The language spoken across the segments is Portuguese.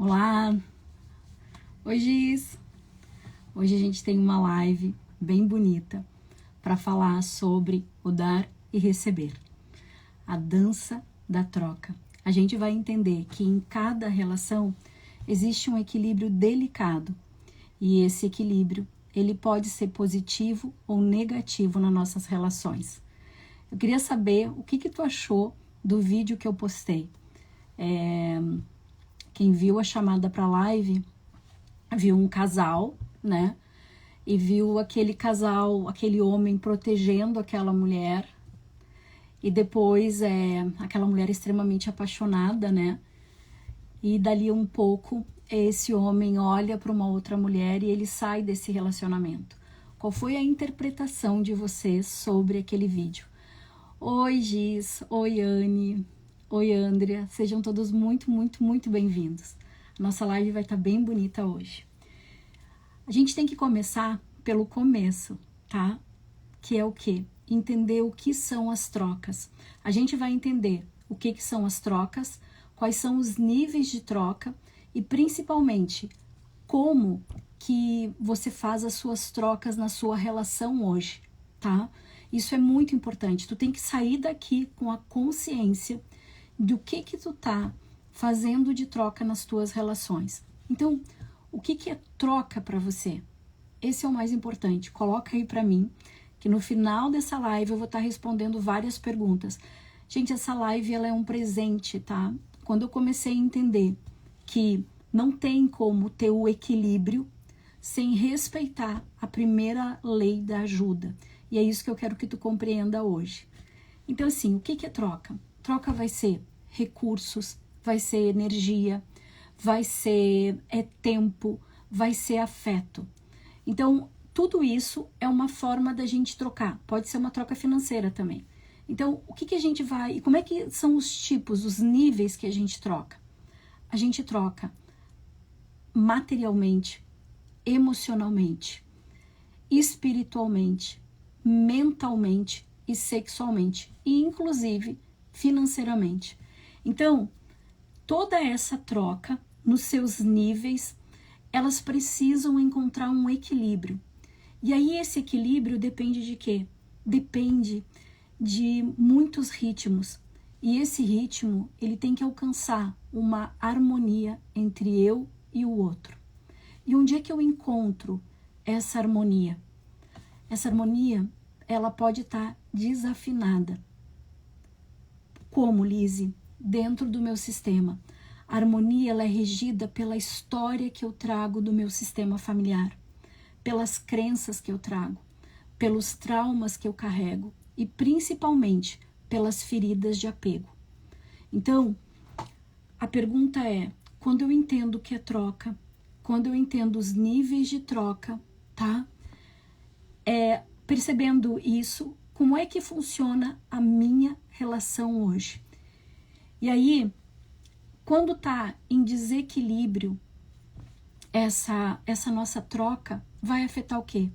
Olá! Hoje a gente tem uma live bem bonita para falar sobre o dar e receber. A dança da troca. A gente vai entender que em cada relação existe um equilíbrio delicado e esse equilíbrio ele pode ser positivo ou negativo nas nossas relações. Eu queria saber o que tu achou do vídeo que eu postei. Quem viu a chamada para live viu um casal, né? E viu aquele casal, aquele homem protegendo aquela mulher. E depois aquela mulher extremamente apaixonada, né? E dali um pouco esse homem olha para uma outra mulher e ele sai desse relacionamento. Qual foi a interpretação de vocês sobre aquele vídeo? Oi Giz, oi Anne, oi Andrea, sejam todos muito bem-vindos. A nossa live vai estar bem bonita hoje. A gente tem que começar pelo começo, tá? Que é o quê? Entender o que são as trocas. A gente vai entender o que são as trocas, quais são os níveis de troca e principalmente como que você faz as suas trocas na sua relação hoje, tá? Isso é muito importante. Tu tem que sair daqui com a consciência do que tu tá fazendo de troca nas tuas relações. Então, o que é troca para você? Esse é o mais importante. Coloca aí para mim, que no final dessa live eu vou estar respondendo várias perguntas. Gente, essa live ela é um presente, tá? Quando eu comecei a entender que não tem como ter o equilíbrio sem respeitar a primeira lei da ajuda. E é isso que eu quero que tu compreenda hoje. Então, assim, o que é troca? Troca vai ser recursos, vai ser energia, vai ser tempo, vai ser afeto. Então, tudo isso é uma forma da gente trocar. Pode ser uma troca financeira também. Então, o que a gente vai... E como é que são os tipos, os níveis que a gente troca? A gente troca materialmente, emocionalmente, espiritualmente, mentalmente e sexualmente. E, inclusive, financeiramente. Então, toda essa troca, nos seus níveis, elas precisam encontrar um equilíbrio. E aí esse equilíbrio depende de quê? Depende de muitos ritmos. E esse ritmo, ele tem que alcançar uma harmonia entre eu e o outro. E onde é que eu encontro essa harmonia? Essa harmonia, ela pode estar desafinada. Como, Lise? Dentro do meu sistema. A harmonia ela é regida pela história que eu trago do meu sistema familiar, pelas crenças que eu trago, pelos traumas que eu carrego e principalmente pelas feridas de apego. Então, a pergunta é, quando eu entendo o que é troca, quando eu entendo os níveis de troca, tá? Percebendo isso, como é que funciona a minha relação hoje? E aí, quando tá em desequilíbrio, essa nossa troca vai afetar o quê?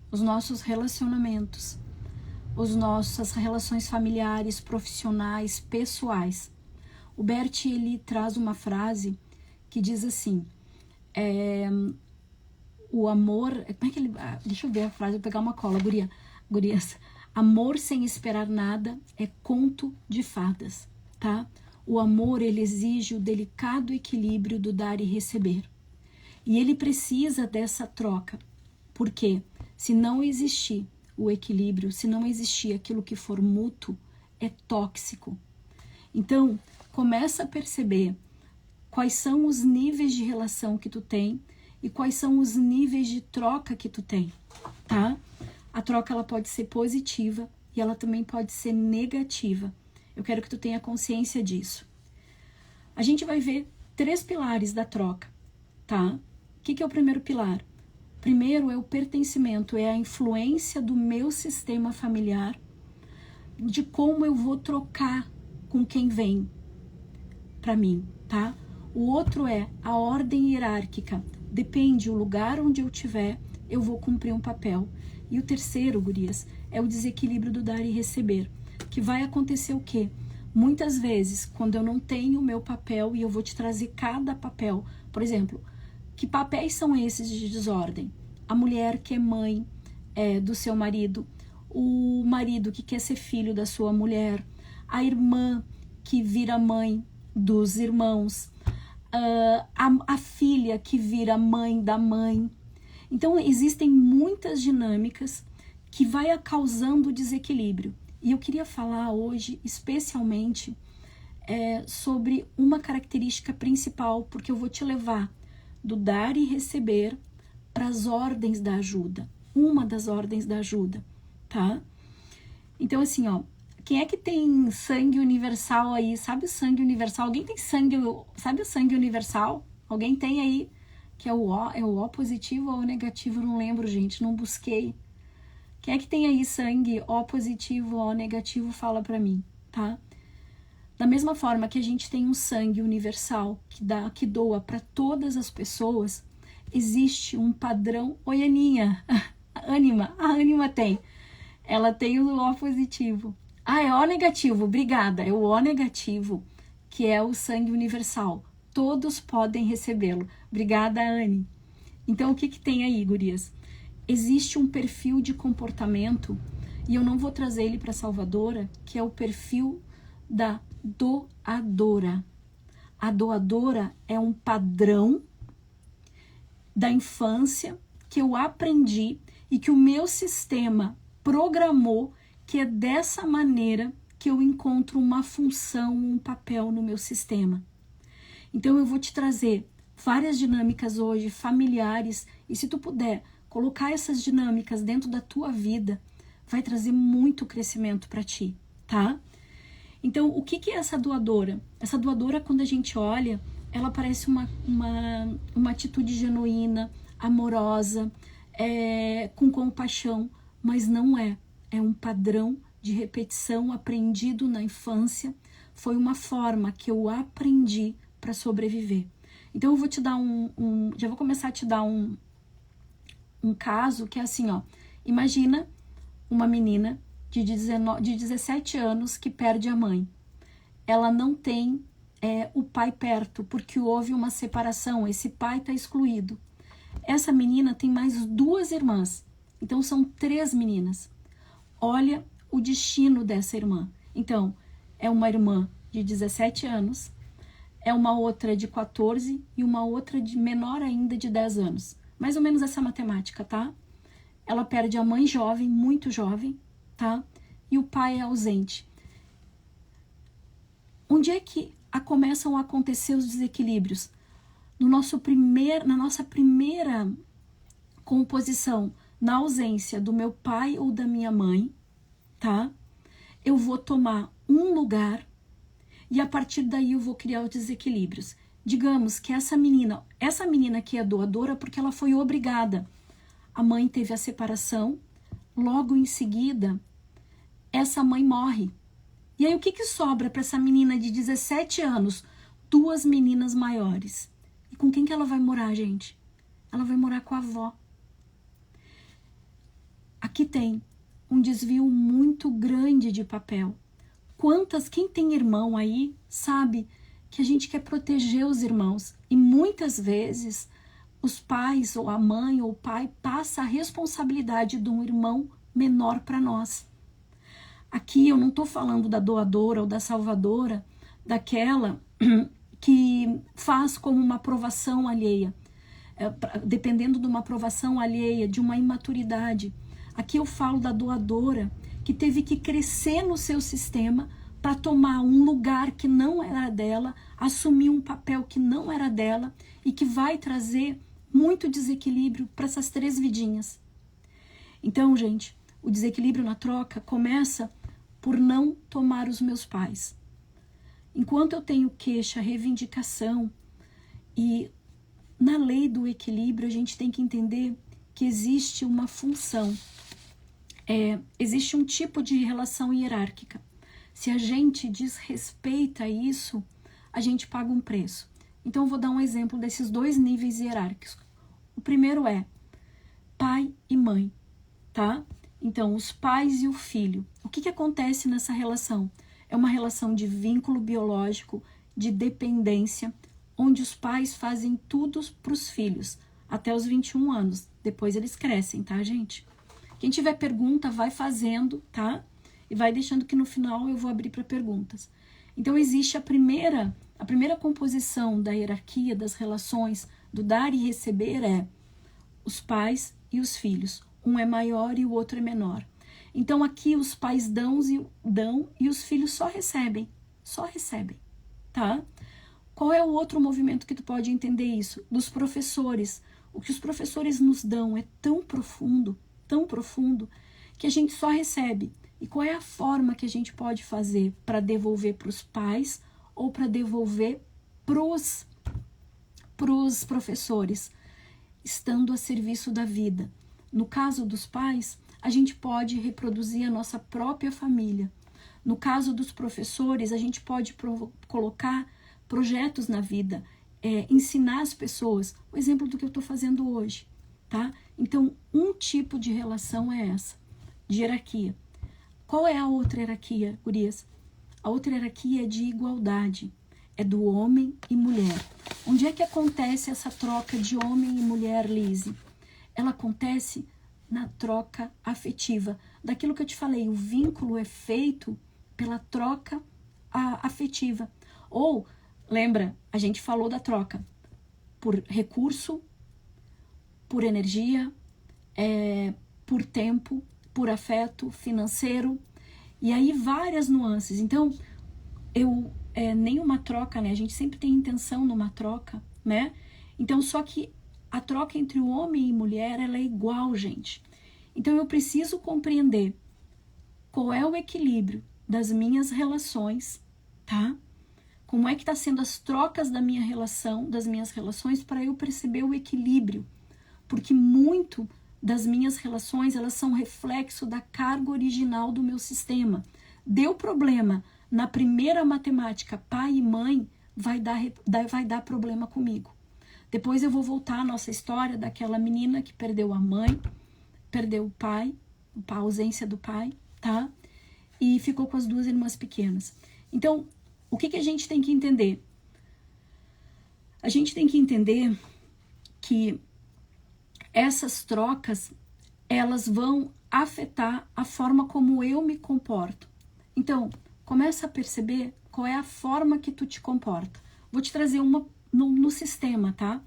Os nossos relacionamentos, as nossas relações familiares, profissionais, pessoais. O Bert, ele traz uma frase que diz assim, o amor... Como é que ele... deixa eu ver a frase, vou pegar uma cola, gurias. Amor sem esperar nada é conto de fadas, tá? O amor, ele exige o delicado equilíbrio do dar e receber. E ele precisa dessa troca. Porque se não existir o equilíbrio, se não existir aquilo que for mútuo, é tóxico. Então, começa a perceber quais são os níveis de relação que tu tem e quais são os níveis de troca que tu tem, tá? A troca, ela pode ser positiva e ela também pode ser negativa. Eu quero que tu tenha consciência disso. A gente vai ver 3 pilares da troca, tá? O que é o primeiro pilar? Primeiro é o pertencimento, é a influência do meu sistema familiar, de como eu vou trocar com quem vem para mim, tá? O outro é a ordem hierárquica. Depende do lugar onde eu estiver, eu vou cumprir um papel. E o terceiro, gurias, é o desequilíbrio do dar e receber. Que vai acontecer o quê? Muitas vezes, quando eu não tenho o meu papel, e eu vou te trazer cada papel, por exemplo, que papéis são esses de desordem? A mulher que é mãe do seu marido, o marido que quer ser filho da sua mulher, a irmã que vira mãe dos irmãos, a filha que vira mãe da mãe. Então, existem muitas dinâmicas que vai causando desequilíbrio. E eu queria falar hoje, especialmente, sobre uma característica principal, porque eu vou te levar do dar e receber para as ordens da ajuda. Uma das ordens da ajuda, tá? Então, assim, ó, quem é que tem sangue universal aí? Sabe o sangue universal? Alguém tem sangue, sabe o sangue universal? Alguém tem aí? Que é o O positivo ou O negativo? Eu não lembro, gente, não busquei. Quem é que tem aí sangue O positivo ou O negativo? Fala pra mim, tá? Da mesma forma que a gente tem um sangue universal que doa para todas as pessoas, existe um padrão. Oi, Aninha. A Ânima tem. Ela tem o O positivo. É O negativo, obrigada. É o O negativo, que é o sangue universal. Todos podem recebê-lo. Obrigada, Anne. Então, o que tem aí, gurias? Existe um perfil de comportamento, e eu não vou trazer ele para Salvadora, que é o perfil da doadora. A doadora é um padrão da infância que eu aprendi e que o meu sistema programou, que é dessa maneira que eu encontro uma função, um papel no meu sistema. Então eu vou te trazer várias dinâmicas hoje, familiares, e se tu puder colocar essas dinâmicas dentro da tua vida, vai trazer muito crescimento para ti, tá? Então, o que é essa doadora? Essa doadora, quando a gente olha, ela parece uma atitude genuína, amorosa, com compaixão, mas não é. É um padrão de repetição aprendido na infância. Foi uma forma que eu aprendi para sobreviver. Então, eu vou te dar já vou começar a te dar um caso que é assim, ó. Imagina uma menina de 17 anos que perde a mãe. Ela não tem o pai perto, porque houve uma separação, esse pai está excluído. Essa menina tem mais 2 irmãs, então são 3 meninas. Olha o destino dessa irmã. Então, é uma irmã de 17 anos, é uma outra de 14 e uma outra de menor ainda de 10 anos. Mais ou menos essa matemática, tá? Ela perde a mãe jovem, muito jovem, tá? E o pai é ausente. Onde é que começam a acontecer os desequilíbrios? Na nossa primeira composição, na ausência do meu pai ou da minha mãe, tá? Eu vou tomar um lugar e a partir daí eu vou criar os desequilíbrios. Digamos que essa menina que é doadora porque ela foi obrigada. A mãe teve a separação, logo em seguida, essa mãe morre. E aí o que sobra para essa menina de 17 anos? 2 meninas maiores. E com quem que ela vai morar, gente? Ela vai morar com a avó. Aqui tem um desvio muito grande de papel. Quem tem irmão aí, sabe que a gente quer proteger os irmãos. E muitas vezes os pais, ou a mãe, ou o pai, passa a responsabilidade de um irmão menor para nós. Aqui eu não estou falando da doadora ou da salvadora, daquela que faz como uma aprovação alheia, dependendo de uma aprovação alheia, de uma imaturidade. Aqui eu falo da doadora que teve que crescer no seu sistema para tomar um lugar que não era dela, assumir um papel que não era dela e que vai trazer muito desequilíbrio para essas 3 vidinhas. Então, gente, o desequilíbrio na troca começa por não tomar os meus pais. Enquanto eu tenho queixa, reivindicação, e na lei do equilíbrio a gente tem que entender que existe uma função, existe um tipo de relação hierárquica. Se a gente desrespeita isso, a gente paga um preço. Então eu vou dar um exemplo desses 2 níveis hierárquicos. O primeiro é pai e mãe, tá? Então, os pais e o filho. O que acontece nessa relação? É uma relação de vínculo biológico, de dependência, onde os pais fazem tudo para os filhos, até os 21 anos. Depois eles crescem, tá, gente? Quem tiver pergunta, vai fazendo, tá? E vai deixando que no final eu vou abrir para perguntas. Então, existe a primeira composição da hierarquia das relações do dar e receber é os pais e os filhos. Um é maior e o outro é menor. Então, aqui os pais dão e os filhos só recebem, tá? Qual é o outro movimento que tu pode entender isso? Dos professores. O que os professores nos dão é tão profundo, que a gente só recebe. E qual é a forma que a gente pode fazer para devolver para os pais ou para devolver pros professores? Estando a serviço da vida. No caso dos pais, a gente pode reproduzir a nossa própria família. No caso dos professores, a gente pode colocar projetos na vida, ensinar as pessoas, o exemplo do que eu estou fazendo hoje, tá? Então, um tipo de relação é essa, de hierarquia. Qual é a outra hierarquia, gurias? A outra hierarquia é de igualdade, é do homem e mulher. Onde é que acontece essa troca de homem e mulher, Lise? Ela acontece na troca afetiva. Daquilo que eu te falei, o vínculo é feito pela troca afetiva. Ou, lembra, a gente falou da troca por recurso, por energia, por tempo, por afeto financeiro, e aí várias nuances. Então, nenhuma troca, né? A gente sempre tem intenção numa troca, né? Então, só que a troca entre o homem e mulher, ela é igual, gente. Então, eu preciso compreender qual é o equilíbrio das minhas relações, tá? Como é que tá sendo as trocas das minhas relações, para eu perceber o equilíbrio. Porque muito das minhas relações, elas são reflexo da carga original do meu sistema. Deu problema na primeira matemática, pai e mãe, vai dar problema comigo. Depois eu vou voltar à nossa história daquela menina que perdeu a mãe, perdeu o pai, a ausência do pai, tá? E ficou com as duas irmãs pequenas. Então, o que a gente tem que entender? A gente tem que entender que essas trocas, elas vão afetar a forma como eu me comporto. Então, começa a perceber qual é a forma que tu te comporta. Vou te trazer uma no sistema, tá?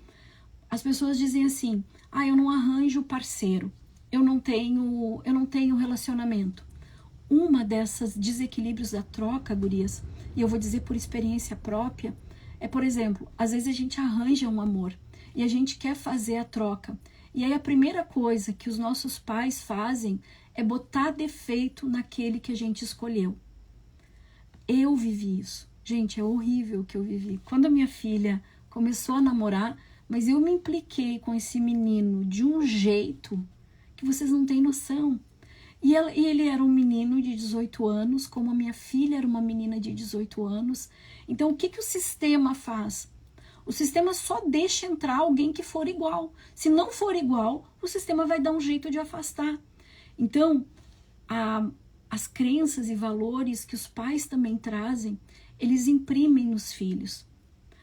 As pessoas dizem assim, eu não arranjo parceiro, eu não tenho relacionamento. Uma dessas desequilíbrios da troca, gurias, e eu vou dizer por experiência própria, é, por exemplo, às vezes a gente arranja um amor e a gente quer fazer a troca. E aí a primeira coisa que os nossos pais fazem é botar defeito naquele que a gente escolheu. Eu vivi isso. Gente, é horrível o que eu vivi. Quando a minha filha começou a namorar, mas eu me impliquei com esse menino de um jeito que vocês não têm noção. E ele era um menino de 18 anos, como a minha filha era uma menina de 18 anos. Então, o que o sistema faz? O sistema só deixa entrar alguém que for igual. Se não for igual, o sistema vai dar um jeito de afastar. Então, as crenças e valores que os pais também trazem, eles imprimem nos filhos.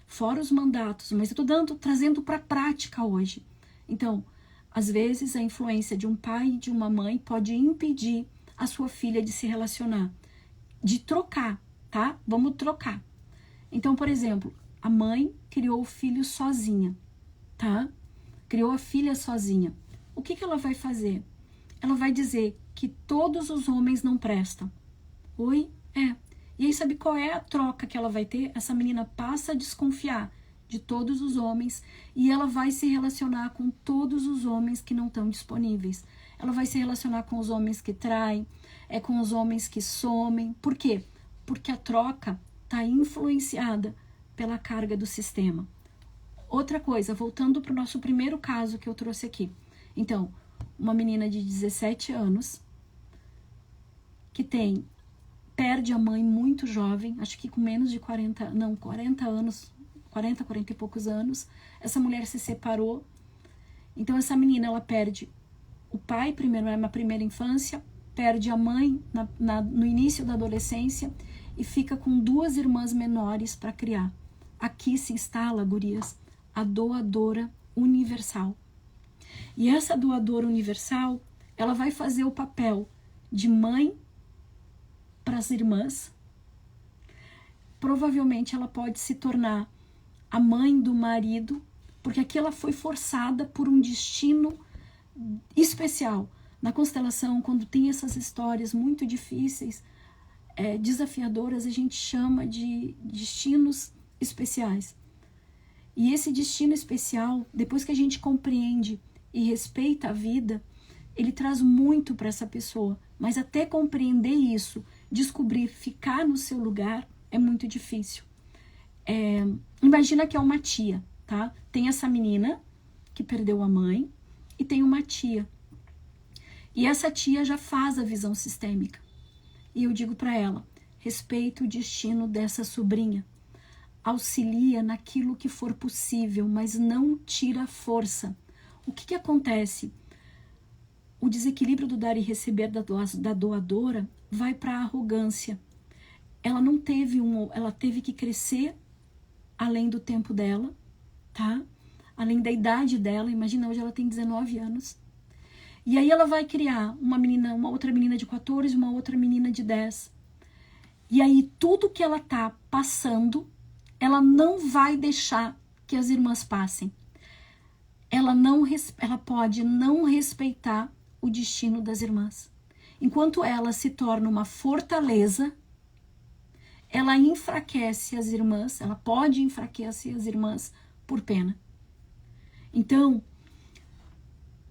Fora os mandatos, mas eu estou trazendo para a prática hoje. Então, às vezes a influência de um pai e de uma mãe pode impedir a sua filha de se relacionar, de trocar, tá? Vamos trocar. Então, por exemplo, a mãe criou o filho sozinha, tá? Criou a filha sozinha. O que ela vai fazer? Ela vai dizer que todos os homens não prestam. Oi? E aí sabe qual é a troca que ela vai ter? Essa menina passa a desconfiar de todos os homens e ela vai se relacionar com todos os homens que não estão disponíveis. Ela vai se relacionar com os homens que traem, com os homens que somem. Por quê? Porque a troca está influenciada pela carga do sistema. Outra coisa, voltando para o nosso primeiro caso que eu trouxe aqui. Então, uma menina de 17 anos que perde a mãe muito jovem, acho que com menos de 40 anos, 40 e poucos anos, essa mulher se separou. Então essa menina, ela perde o pai primeiro, na primeira infância, perde a mãe no início da adolescência, e fica com 2 irmãs menores para criar. Aqui se instala, gurias, a doadora universal. E essa doadora universal, ela vai fazer o papel de mãe para as irmãs. Provavelmente ela pode se tornar a mãe do marido, porque aqui ela foi forçada por um destino especial. Na constelação, quando tem essas histórias muito difíceis, desafiadoras, a gente chama de destinos especiais. E esse destino especial, depois que a gente compreende e respeita a vida, ele traz muito para essa pessoa. Mas até compreender isso, descobrir, ficar no seu lugar, é muito difícil. Imagina que é uma tia, tá? Tem essa menina que perdeu a mãe e tem uma tia. E essa tia já faz a visão sistêmica. E eu digo para ela, respeita o destino dessa sobrinha. Auxilia naquilo que for possível, mas não tira a força. O que acontece? O desequilíbrio do dar e receber da doadora vai para a arrogância. Ela teve que crescer além do tempo dela, tá? Além da idade dela. Imagina, hoje ela tem 19 anos. E aí ela vai criar uma outra menina de 14, uma outra menina de 10. E aí tudo que ela tá passando, ela não vai deixar que as irmãs passem. Ela pode não respeitar o destino das irmãs. Enquanto ela se torna uma fortaleza, ela enfraquece as irmãs, ela pode enfraquecer as irmãs por pena. Então,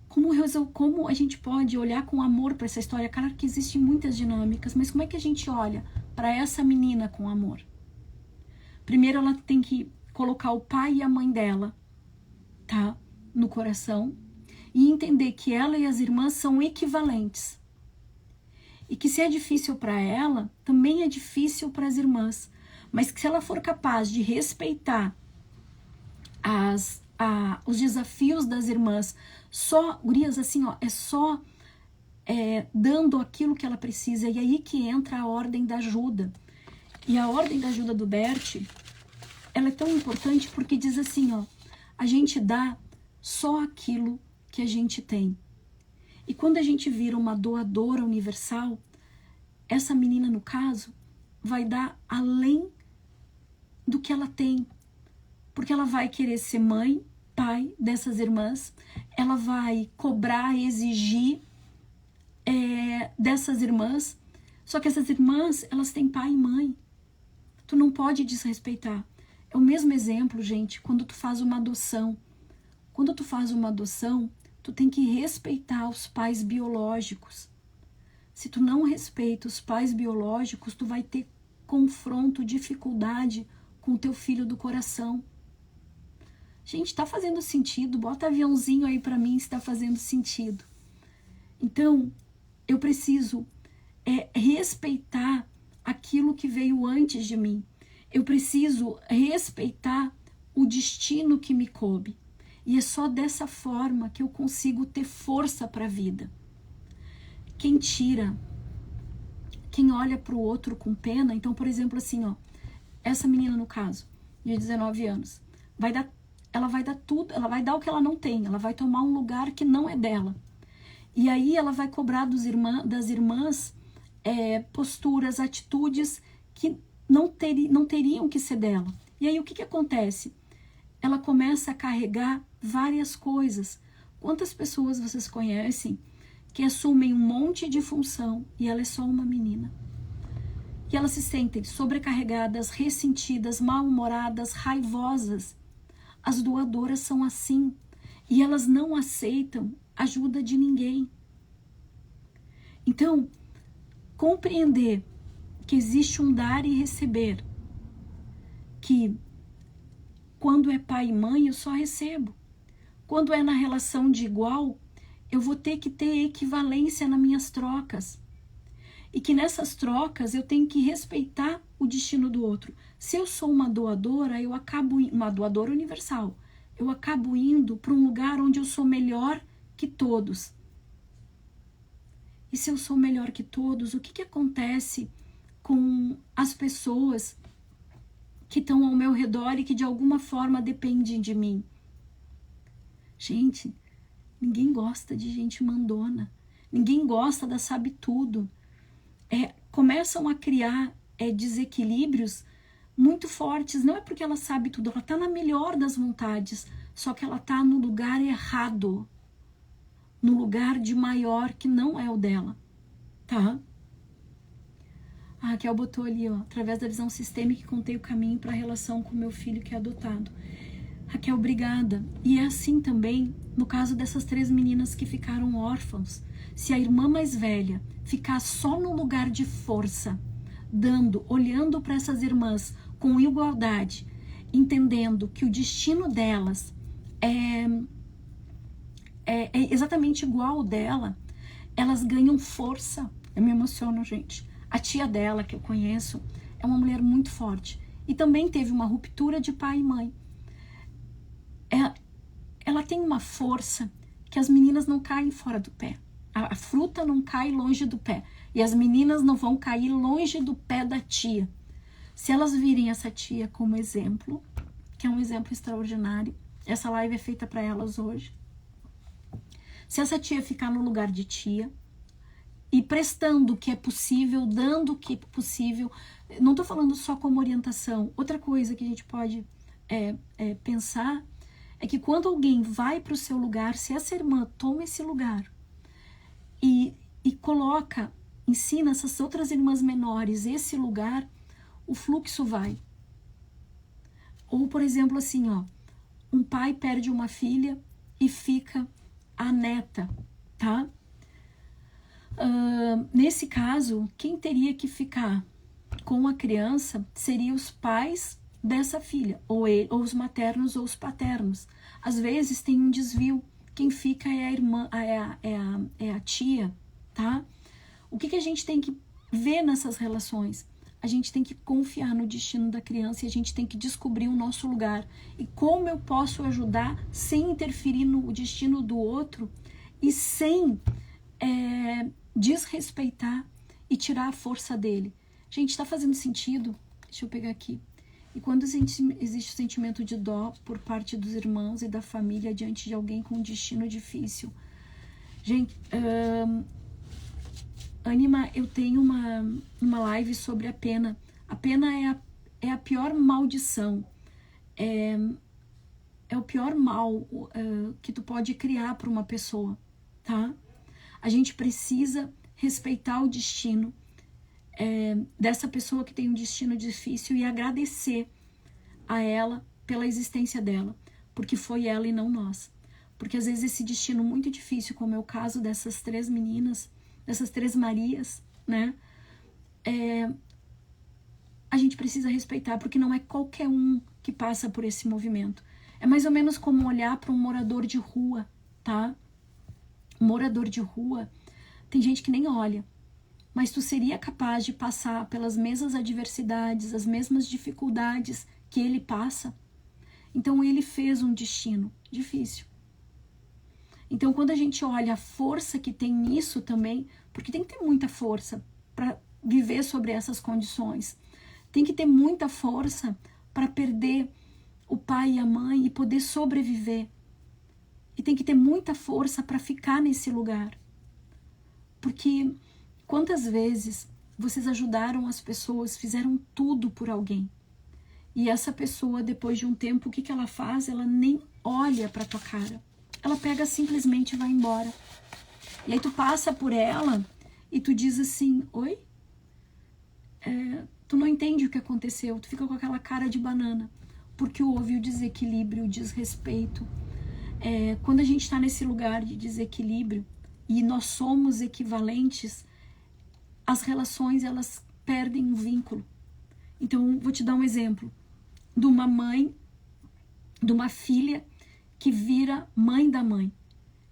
como a gente pode olhar com amor para essa história? Claro que existem muitas dinâmicas, mas como é que a gente olha para essa menina com amor? Primeiro, ela tem que colocar o pai e a mãe dela, tá, no coração, e entender que ela e as irmãs são equivalentes. E que se é difícil para ela, também é difícil para as irmãs. Mas que se ela for capaz de respeitar os desafios das irmãs, gurias, assim, ó, só dando aquilo que ela precisa. E aí que entra a ordem da ajuda. E a ordem da ajuda do Bert, ela é tão importante porque diz assim, ó, a gente dá só aquilo que a gente tem. E quando a gente vira uma doadora universal, essa menina, no caso, vai dar além do que ela tem. Porque ela vai querer ser mãe, pai dessas irmãs, ela vai cobrar, exigir dessas irmãs. Só que essas irmãs, elas têm pai e mãe. Tu não pode desrespeitar. É o mesmo exemplo, gente, quando tu faz uma adoção. Quando tu faz uma adoção, tu tem que respeitar os pais biológicos. Se tu não respeita os pais biológicos, tu vai ter confronto, dificuldade com o teu filho do coração. Gente, tá fazendo sentido? Bota aviãozinho aí pra mim se tá fazendo sentido. Então, eu preciso respeitar aquilo que veio antes de mim. Eu preciso respeitar o destino que me coube. E é só dessa forma que eu consigo ter força para a vida. Quem tira, quem olha para o outro com pena, então, por exemplo, assim, ó, essa menina, no caso, de 19 anos, ela vai dar tudo, ela vai dar o que ela não tem, ela vai tomar um lugar que não é dela. E aí ela vai cobrar das irmãs posturas, atitudes que não teriam que ser dela. E aí o que acontece? Ela começa a carregar várias coisas. Quantas pessoas vocês conhecem que assumem um monte de função e ela é só uma menina? E elas se sentem sobrecarregadas, ressentidas, mal-humoradas, raivosas. As doadoras são assim e elas não aceitam ajuda de ninguém. Então, compreender que existe um dar e receber, que quando é pai e mãe, eu só recebo. Quando é na relação de igual, eu vou ter que ter equivalência nas minhas trocas. E que nessas trocas eu tenho que respeitar o destino do outro. Se eu sou uma doadora, uma doadora universal, eu acabo indo para um lugar onde eu sou melhor que todos. E se eu sou melhor que todos, o que acontece com as pessoas que estão ao meu redor e que de alguma forma dependem de mim. Gente, ninguém gosta de gente mandona. Ninguém gosta da sabe tudo. Começam a criar desequilíbrios muito fortes. Não é porque ela sabe tudo, ela está na melhor das vontades, só que ela está no lugar errado, no lugar de maior que não é o dela, tá? A Raquel botou ali, ó, através da visão sistêmica, contei o caminho para a relação com meu filho que é adotado. Raquel, obrigada. E é assim também no caso dessas 3 meninas que ficaram órfãos. Se a irmã mais velha ficar só no lugar de força, olhando para essas irmãs com igualdade, entendendo que o destino delas é exatamente igual ao dela, elas ganham força. Eu me emociono, gente. A tia dela, que eu conheço, é uma mulher muito forte. E também teve uma ruptura de pai e mãe. Ela tem uma força que as meninas não caem fora do pé. A fruta não cai longe do pé. E as meninas não vão cair longe do pé da tia. Se elas virem essa tia como exemplo, que é um exemplo extraordinário, essa live é feita para elas hoje. Se essa tia ficar no lugar de tia e prestando o que é possível, dando o que é possível, não estou falando só como orientação. Outra coisa que a gente pode pensar é que quando alguém vai para o seu lugar, se essa irmã toma esse lugar e ensina essas outras irmãs menores esse lugar, o fluxo vai. Ou, por exemplo, assim, ó, um pai perde uma filha e fica a neta, tá? Nesse caso, quem teria que ficar com a criança seriam os pais dessa filha, ou os maternos ou os paternos. Às vezes tem um desvio, quem fica é a irmã, é a tia, tá? O que a gente tem que ver nessas relações? A gente tem que confiar no destino da criança e a gente tem que descobrir o nosso lugar. E como eu posso ajudar sem interferir no destino do outro e sem desrespeitar e tirar a força dele. Gente, tá fazendo sentido? Deixa eu pegar aqui. E quando existe o sentimento de dó por parte dos irmãos e da família diante de alguém com um destino difícil. Gente, Anima, eu tenho uma live sobre a pena. A pena é a pior maldição. É o pior mal que tu pode criar para uma pessoa, tá? A gente precisa respeitar o destino dessa pessoa que tem um destino difícil e agradecer a ela pela existência dela, porque foi ela e não nós. Porque às vezes esse destino muito difícil, como é o caso dessas 3 meninas, dessas 3 Marias, né? A gente precisa respeitar, porque não é qualquer um que passa por esse movimento. É mais ou menos como olhar para um morador de rua, tá? Um morador de rua, tem gente que nem olha, mas tu seria capaz de passar pelas mesmas adversidades, as mesmas dificuldades que ele passa? Então ele fez um destino difícil. Então quando a gente olha a força que tem nisso também, porque tem que ter muita força para viver sobre essas condições, tem que ter muita força para perder o pai e a mãe e poder sobreviver, e tem que ter muita força para ficar nesse lugar. Porque quantas vezes vocês ajudaram as pessoas, fizeram tudo por alguém, e essa pessoa, depois de um tempo, o que ela faz? Ela nem olha pra tua cara. Ela pega simplesmente e vai embora. E aí tu passa por ela e tu diz assim, oi? Tu não entende o que aconteceu, tu fica com aquela cara de banana, porque houve o desequilíbrio, o desrespeito. Quando a gente está nesse lugar de desequilíbrio e nós somos equivalentes, as relações, elas perdem um vínculo. Então, vou te dar um exemplo de uma mãe, de uma filha que vira mãe da mãe.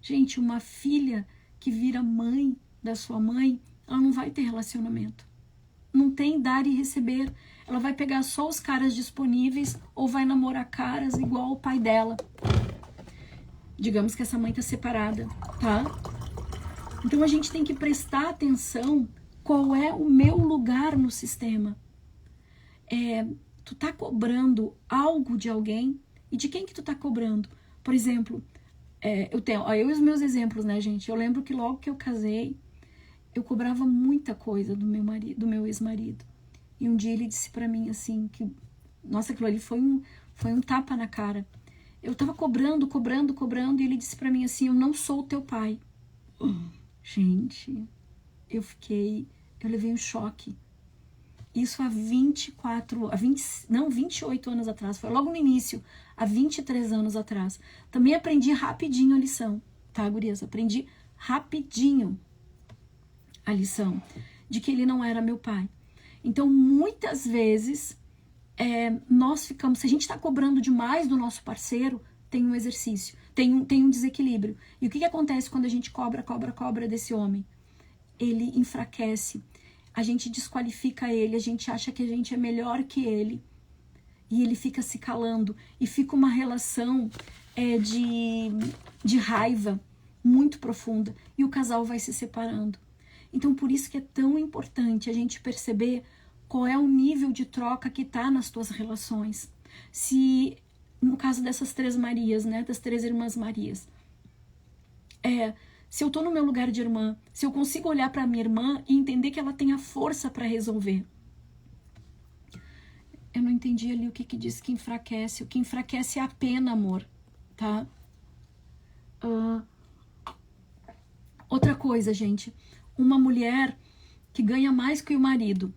Gente, uma filha que vira mãe da sua mãe, ela não vai ter relacionamento. Não tem dar e receber. Ela vai pegar só os caras disponíveis ou vai namorar caras igual o pai dela. Digamos que essa mãe tá separada, tá? Então a gente tem que prestar atenção qual é o meu lugar no sistema. Tu tá cobrando algo de alguém? E de quem que tu tá cobrando? Por exemplo, eu e os meus exemplos, né, gente? Eu lembro que logo que eu casei, eu cobrava muita coisa do meu marido, do meu ex-marido. E um dia ele disse pra mim assim, que, nossa, aquilo ali foi um tapa na cara. Eu tava cobrando, e ele disse pra mim assim, eu não sou o teu pai. Gente, eu levei um choque. Isso há 28 anos atrás, foi logo no início, há 23 anos atrás. Também aprendi rapidinho a lição, tá, gurias? Aprendi rapidinho a lição de que ele não era meu pai. Então, muitas vezes, nós ficamos, se a gente está cobrando demais do nosso parceiro, tem um exercício, tem um desequilíbrio. E o que acontece quando a gente cobra desse homem? Ele enfraquece, a gente desqualifica ele, a gente acha que a gente é melhor que ele, e ele fica se calando, e fica uma relação de raiva muito profunda, e o casal vai se separando. Então, por isso que é tão importante a gente perceber qual é o nível de troca que está nas tuas relações. Se, no caso dessas 3 Marias, né, das 3 irmãs Marias, se eu estou no meu lugar de irmã, se eu consigo olhar para minha irmã e entender que ela tem a força para resolver. Eu não entendi ali o que diz que enfraquece. O que enfraquece é a pena, amor, tá? Outra coisa, gente. Uma mulher que ganha mais que o marido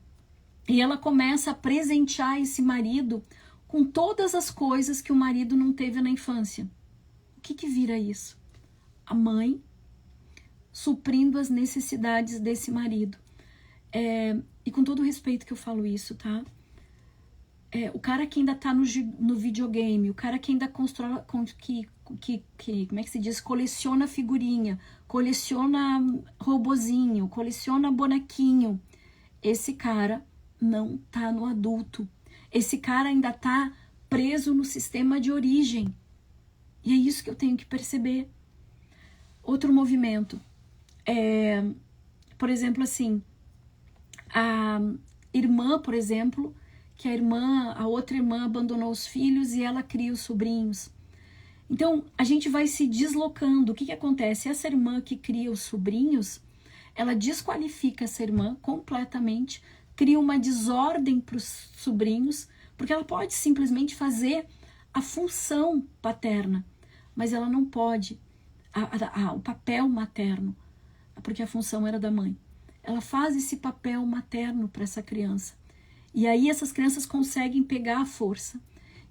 e ela começa a presentear esse marido com todas as coisas que o marido não teve na infância. O que vira isso? A mãe suprindo as necessidades desse marido. E com todo o respeito que eu falo isso, tá? O cara que ainda tá no videogame, o cara que ainda constrói, como é que se diz? Coleciona figurinha, coleciona robozinho, coleciona bonequinho. Esse cara não tá no adulto. Esse cara ainda tá preso no sistema de origem. E é isso que eu tenho que perceber. Outro movimento. Por exemplo, assim, a irmã, por exemplo, que a outra irmã abandonou os filhos e ela cria os sobrinhos. Então, a gente vai se deslocando. O que acontece? Essa irmã que cria os sobrinhos, ela desqualifica essa irmã completamente, cria uma desordem para os sobrinhos, porque ela pode simplesmente fazer a função paterna, mas ela não pode o papel materno, porque a função era da mãe. Ela faz esse papel materno para essa criança. E aí essas crianças conseguem pegar a força.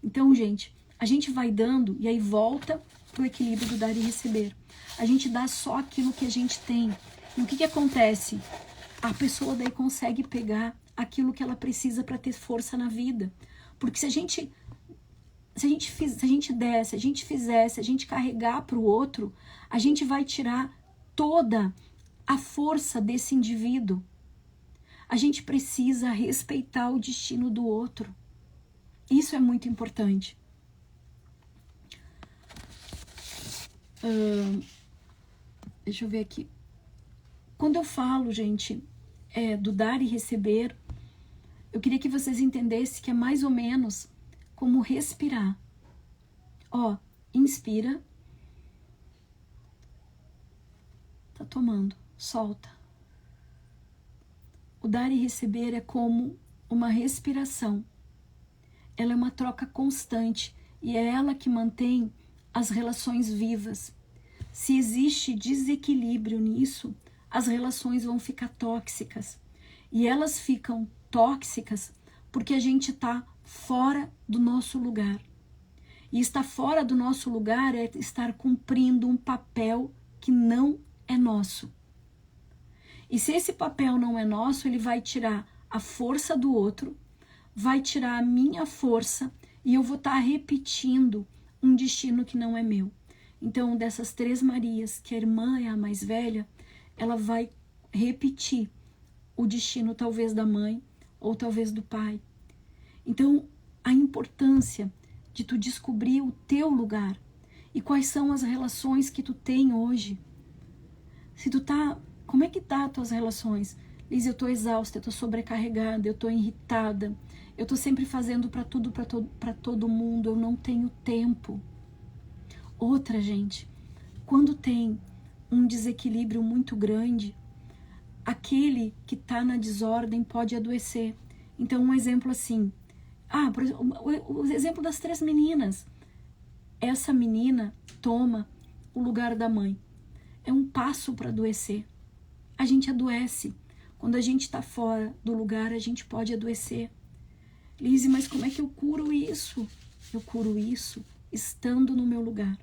Então, gente, a gente vai dando e aí volta pro equilíbrio do dar e receber. A gente dá só aquilo que a gente tem. E o que acontece? A pessoa daí consegue pegar aquilo que ela precisa para ter força na vida. Porque se a gente carregar para o outro, a gente vai tirar toda a força desse indivíduo. A gente precisa respeitar o destino do outro. Isso é muito importante. Deixa eu ver aqui. Quando eu falo, gente, do dar e receber, eu queria que vocês entendessem que é mais ou menos como respirar. Inspira. Tá tomando, solta. O dar e receber é como uma respiração. Ela é uma troca constante e é ela que mantém as relações vivas. Se existe desequilíbrio nisso, as relações vão ficar tóxicas. E elas ficam tóxicas porque a gente está fora do nosso lugar. E estar fora do nosso lugar é estar cumprindo um papel que não é nosso. E se esse papel não é nosso, ele vai tirar a força do outro, vai tirar a minha força e eu vou estar repetindo um destino que não é meu. Então, dessas 3 Marias, que a irmã é a mais velha, ela vai repetir o destino talvez da mãe ou talvez do pai. Então, a importância de tu descobrir o teu lugar e quais são as relações que tu tem hoje. Se tu tá, como é que tá as tuas relações? Liz, eu tô exausta, eu tô sobrecarregada, eu tô irritada, eu tô sempre fazendo para tudo, para todo mundo, eu não tenho tempo. Outra, gente, quando tem um desequilíbrio muito grande, aquele que tá na desordem pode adoecer. Então, um exemplo assim, o exemplo das 3 meninas. Essa menina toma o lugar da mãe. É um passo para adoecer. A gente adoece. Quando a gente está fora do lugar, a gente pode adoecer. Lise, mas como é que eu curo isso? Eu curo isso estando no meu lugar.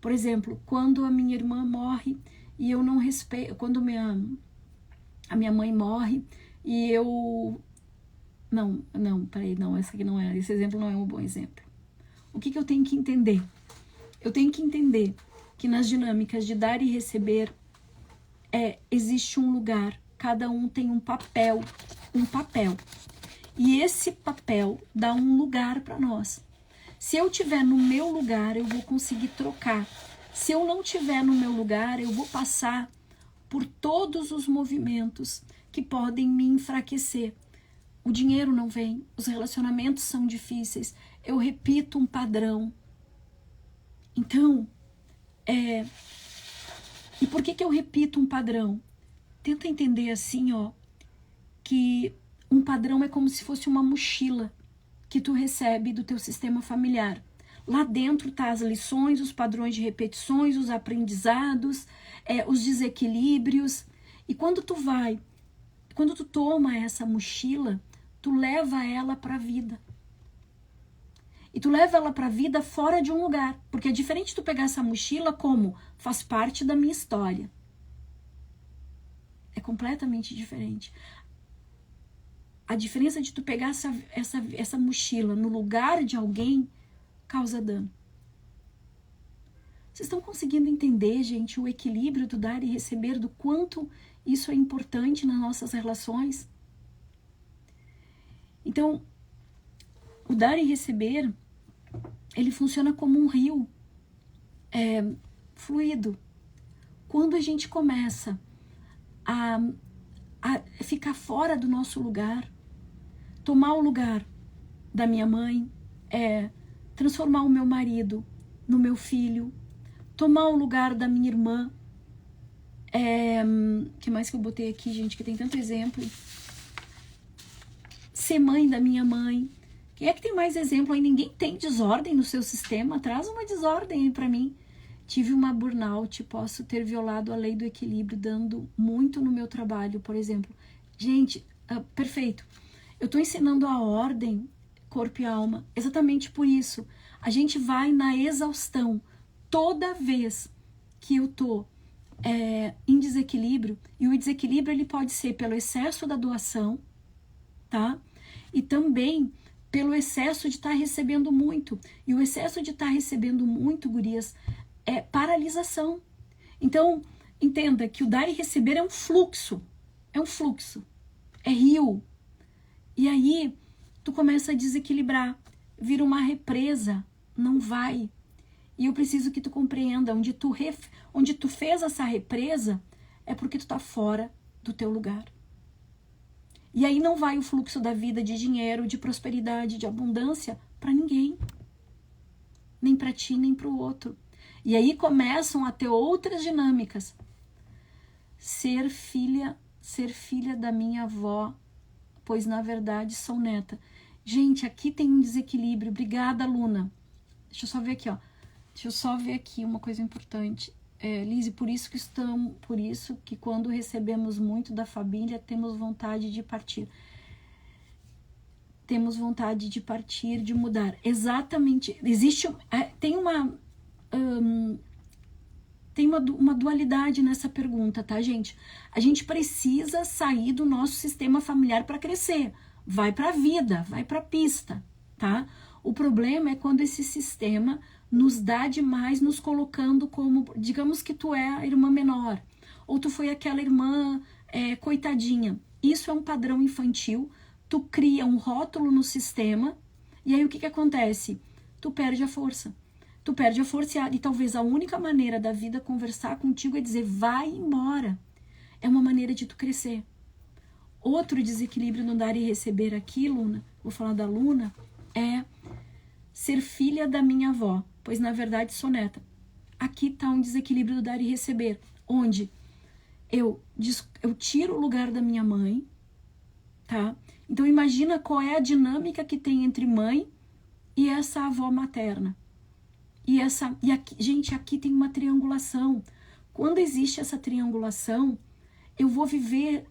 Por exemplo, quando a minha irmã morre e eu não respeito... Quando a minha mãe morre e eu... Peraí, essa aqui não é... Esse exemplo não é um bom exemplo. O que eu tenho que entender? Eu tenho que entender que nas dinâmicas de dar e receber existe um lugar, cada um tem um papel. E esse papel dá um lugar para nós. Se eu estiver no meu lugar, eu vou conseguir trocar. Se eu não estiver no meu lugar, eu vou passar por todos os movimentos que podem me enfraquecer. O dinheiro não vem, os relacionamentos são difíceis, eu repito um padrão. Então, e por que eu repito um padrão? Tenta entender assim, que um padrão é como se fosse uma mochila que tu recebe do teu sistema familiar. Lá dentro tá as lições, os padrões de repetições, os aprendizados, os desequilíbrios. E quando tu toma essa mochila, tu leva ela para a vida. E tu leva ela para a vida fora de um lugar. Porque é diferente tu pegar essa mochila como faz parte da minha história. É completamente diferente. A diferença de tu pegar essa mochila no lugar de alguém causa dano. Vocês estão conseguindo entender, gente, o equilíbrio do dar e receber, do quanto isso é importante nas nossas relações? Então, o dar e receber, ele funciona como um rio fluido. Quando a gente começa a ficar fora do nosso lugar, tomar o lugar da minha mãe, transformar o meu marido no meu filho, tomar o lugar da minha irmã, que mais que eu botei aqui, gente, que tem tanto exemplo, ser mãe da minha mãe. Quem é que tem mais exemplo aí? Ninguém tem desordem no seu sistema? Traz uma desordem aí pra mim. Tive uma burnout, posso ter violado a lei do equilíbrio, dando muito no meu trabalho, por exemplo. Gente, perfeito. Eu tô ensinando a ordem, corpo e alma, exatamente por isso. A gente vai na exaustão. Toda vez que eu tô em desequilíbrio, e o desequilíbrio ele pode ser pelo excesso da doação, tá? E também pelo excesso de estar recebendo muito. E o excesso de estar recebendo muito, gurias, é paralisação. Então, entenda que o dar e receber é um fluxo. É rio. E aí, tu começa a desequilibrar. Vira uma represa. Não vai. E eu preciso que tu compreenda, onde tu fez essa represa, é porque tu tá fora do teu lugar. E aí não vai o fluxo da vida de dinheiro, de prosperidade, de abundância para ninguém. Nem para ti, nem para o outro. E aí começam a ter outras dinâmicas. Ser filha da minha avó, pois na verdade sou neta. Gente, aqui tem um desequilíbrio. Obrigada, Luna. Deixa eu só ver aqui, Deixa eu só ver aqui uma coisa importante. Lise, por isso que quando recebemos muito da família, temos vontade de partir. Temos vontade de partir, de mudar. Exatamente. Tem uma dualidade nessa pergunta, tá, gente? A gente precisa sair do nosso sistema familiar para crescer. Vai para a vida, vai para a pista, tá? O problema é quando esse sistema nos dá demais, nos colocando como, digamos que tu é a irmã menor, ou tu foi aquela irmã coitadinha. Isso é um padrão infantil, tu cria um rótulo no sistema, e aí o que acontece? Tu perde a força. E talvez a única maneira da vida conversar contigo é dizer, vai embora. É uma maneira de tu crescer. Outro desequilíbrio no dar e receber aqui, Luna, vou falar da Luna, é ser filha da minha avó, pois na verdade sou neta. Aqui está um desequilíbrio do dar e receber, onde eu tiro o lugar da minha mãe, tá? Então imagina qual é a dinâmica que tem entre mãe e essa avó materna. E aqui, gente, aqui tem uma triangulação. Quando existe essa triangulação, eu vou viver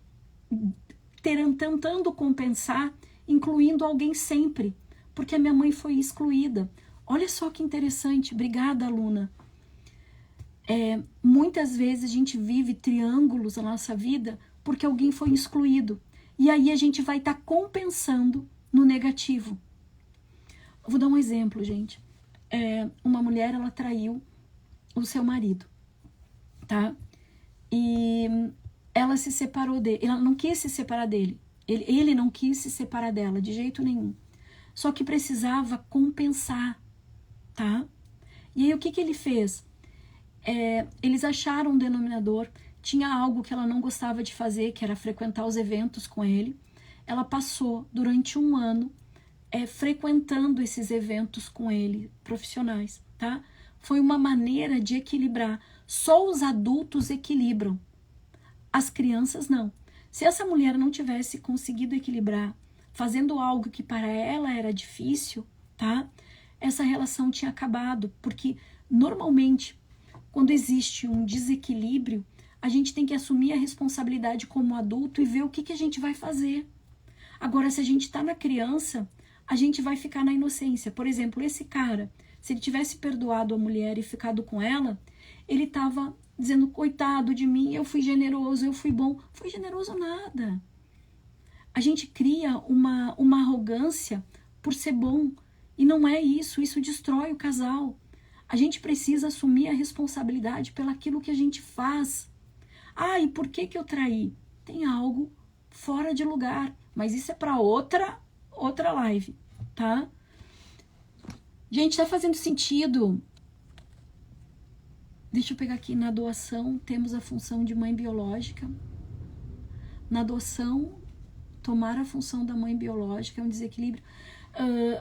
tentando compensar, incluindo alguém sempre, porque a minha mãe foi excluída. Olha só que interessante. Obrigada, Luna. Muitas vezes a gente vive triângulos na nossa vida porque alguém foi excluído. E aí a gente vai estar compensando no negativo. Eu vou dar um exemplo, gente. Uma mulher, ela traiu o seu marido, tá? E ela se separou dele. Ela não quis se separar dele. Ele não quis se separar dela de jeito nenhum. Só que precisava compensar, tá? E aí o que ele fez? Eles acharam um denominador. Tinha algo que ela não gostava de fazer, que era frequentar os eventos com ele. Ela passou durante 1 ano frequentando esses eventos com ele, profissionais, tá? Foi uma maneira de equilibrar. Só os adultos equilibram. As crianças não. Se essa mulher não tivesse conseguido equilibrar, fazendo algo que para ela era difícil, tá? Essa relação tinha acabado, porque normalmente, quando existe um desequilíbrio, a gente tem que assumir a responsabilidade como adulto e ver o que a gente vai fazer. Agora, se a gente está na criança, a gente vai ficar na inocência. Por exemplo, esse cara, se ele tivesse perdoado a mulher e ficado com ela, ele estava dizendo, coitado de mim, eu fui generoso, eu fui bom. Foi generoso nada. A gente cria uma arrogância por ser bom. E não é isso, isso destrói o casal. A gente precisa assumir a responsabilidade pelaquilo que a gente faz. E por que eu traí? Tem algo fora de lugar, mas isso é para outra live, tá? Gente, tá fazendo sentido? Deixa eu pegar aqui, na doação temos a função de mãe biológica. Na adoção, tomar a função da mãe biológica é um desequilíbrio.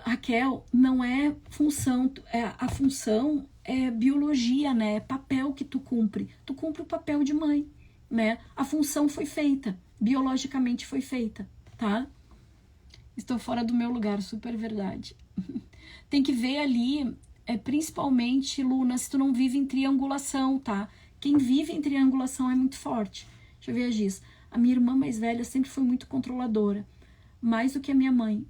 Raquel, não é função, a função é biologia, né? É papel que tu cumpre. Tu cumpre o papel de mãe, né? A função foi feita, biologicamente foi feita, tá? Estou fora do meu lugar, super verdade. Tem que ver ali, principalmente, Luna, se tu não vive em triangulação, tá? Quem vive em triangulação é muito forte. Deixa eu ver a Giz. A minha irmã mais velha sempre foi muito controladora. Mais do que a minha mãe.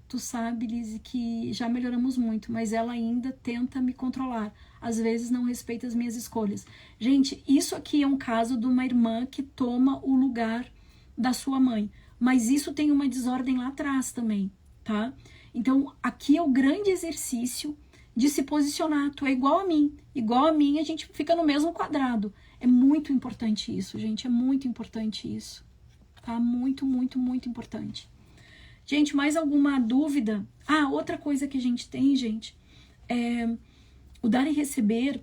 Tu sabe, Liz, que já melhoramos muito, mas ela ainda tenta me controlar. Às vezes não respeita as minhas escolhas. Gente, isso aqui é um caso de uma irmã que toma o lugar da sua mãe. Mas isso tem uma desordem lá atrás também, tá? Então, aqui é o grande exercício de se posicionar. Tu é igual a mim. Igual a mim, a gente fica no mesmo quadrado. É muito importante isso, gente. É muito importante isso. Tá? Muito, muito, muito importante. Gente, mais alguma dúvida? Outra coisa que a gente tem, gente, o dar e receber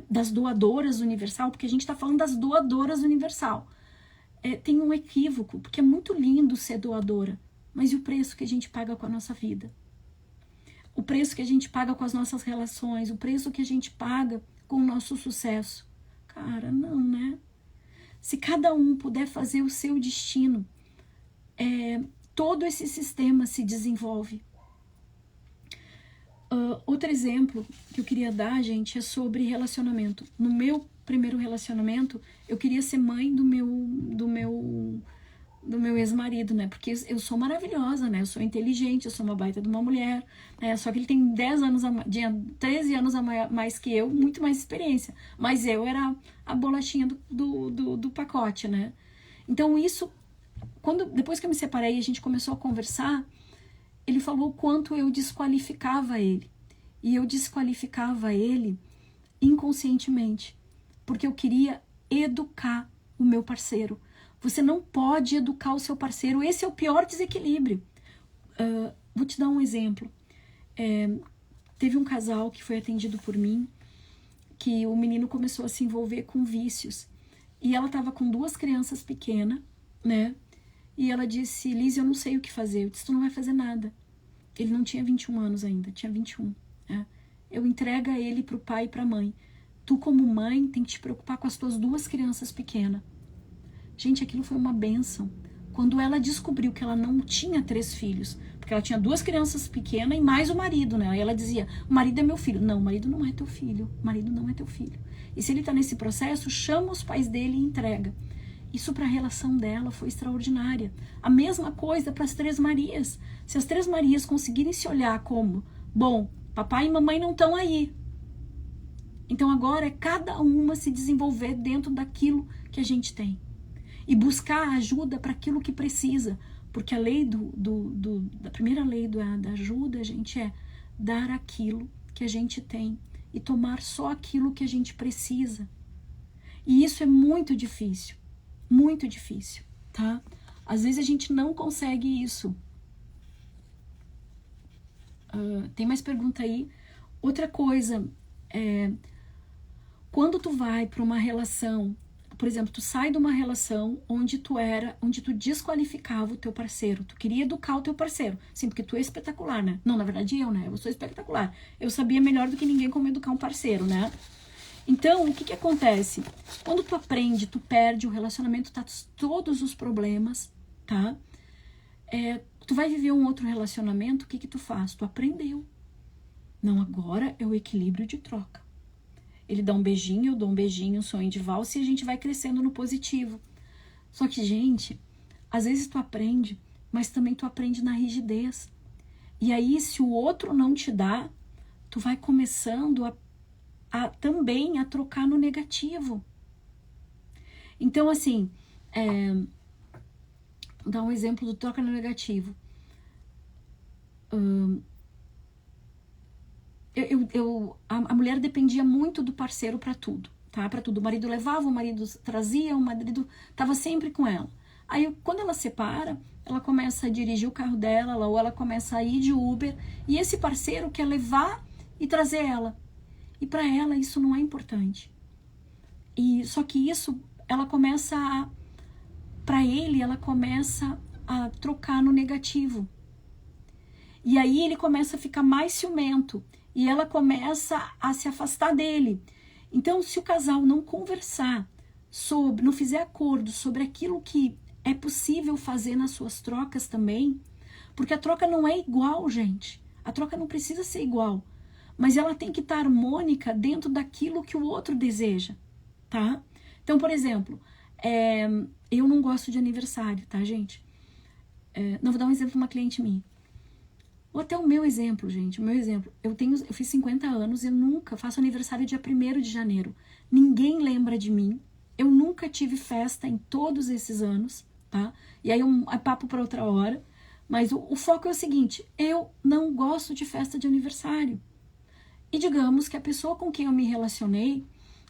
das doadoras universal, porque a gente tá falando das doadoras universal. Tem um equívoco, porque é muito lindo ser doadora, mas e o preço que a gente paga com a nossa vida? O preço que a gente paga com as nossas relações, o preço que a gente paga com o nosso sucesso. Cara, não, né? Se cada um puder fazer o seu destino, todo esse sistema se desenvolve. Outro exemplo que eu queria dar, gente, é sobre relacionamento. No meu primeiro relacionamento, eu queria ser mãe do meu ex-marido, né? Porque eu sou maravilhosa, né? Eu sou inteligente, eu sou uma baita de uma mulher, né? Só que ele tem 13 anos a mais que eu, muito mais experiência. Mas eu era a bolachinha do pacote, né? Então isso, depois que eu me separei e a gente começou a conversar, ele falou o quanto eu desqualificava ele. E eu desqualificava ele inconscientemente, porque eu queria educar o meu parceiro. Você não pode educar o seu parceiro. Esse é o pior desequilíbrio. Vou te dar um exemplo. Teve um casal que foi atendido por mim, que o menino começou a se envolver com vícios. E ela estava com 2 crianças pequenas, né? E ela disse, Liz, eu não sei o que fazer. Eu disse, tu não vai fazer nada. Ele não tinha 21 anos ainda, tinha 21. Né? Eu entrego ele pro pai e pra mãe. Tu, como mãe, tem que te preocupar com as tuas 2 crianças pequenas. Gente, aquilo foi uma bênção. Quando ela descobriu que ela não tinha 3 filhos, porque ela tinha 2 crianças pequenas e mais o marido, né? Aí ela dizia, o marido é meu filho. Não, o marido não é teu filho. O marido não é teu filho. E se ele tá nesse processo, chama os pais dele e entrega. Isso para a relação dela foi extraordinária. A mesma coisa para as 3 Marias. Se as 3 Marias conseguirem se olhar como, bom, papai e mamãe não estão aí. Então agora é cada uma se desenvolver dentro daquilo que a gente tem. E buscar ajuda para aquilo que precisa. Porque a lei da primeira lei da ajuda, gente, é dar aquilo que a gente tem e tomar só aquilo que a gente precisa. E isso é muito difícil. Muito difícil, tá? Às vezes a gente não consegue isso. Tem mais pergunta aí? Outra coisa, quando tu vai para uma relação, por exemplo, tu sai de uma relação onde tu desqualificava o teu parceiro, tu queria educar o teu parceiro, sim, porque tu é espetacular, né? Não, na verdade eu sou espetacular. Eu sabia melhor do que ninguém como educar um parceiro, né? Então, o que acontece? Quando tu aprende, tu perde, o relacionamento tá todos os problemas, tá? Tu vai viver um outro relacionamento, o que tu faz? Tu aprendeu. Não, agora é o equilíbrio de troca. Ele dá um beijinho, eu dou um beijinho, um sonho de valsa e a gente vai crescendo no positivo. Só que, gente, às vezes tu aprende, mas também tu aprende na rigidez. E aí, se o outro não te dá, tu vai começando também a trocar no negativo. Então, assim, vou dar um exemplo do troca no negativo. A mulher dependia muito do parceiro para tudo, tá? Para tudo. O marido levava, o marido trazia, o marido estava sempre com ela. Aí, quando ela separa, ela começa a dirigir o carro dela, ou ela começa a ir de Uber, e esse parceiro quer levar e trazer ela. E para ela isso não é importante. E só que isso, ela começa para ele, ela começa a trocar no negativo. E aí ele começa a ficar mais ciumento. E ela começa a se afastar dele. Então, se o casal não conversar não fizer acordo sobre aquilo que é possível fazer nas suas trocas também, porque a troca não é igual, gente. A troca não precisa ser igual. Mas ela tem que estar harmônica dentro daquilo que o outro deseja, tá? Então, por exemplo, eu não gosto de aniversário, tá, gente? Não, vou dar um exemplo de uma cliente minha. Ou até o meu exemplo, gente, o meu exemplo. Eu fiz 50 anos, eu nunca faço aniversário dia 1º de janeiro. Ninguém lembra de mim. Eu nunca tive festa em todos esses anos, tá? E aí é papo para outra hora. Mas o foco é o seguinte, eu não gosto de festa de aniversário. E digamos que a pessoa com quem eu me relacionei,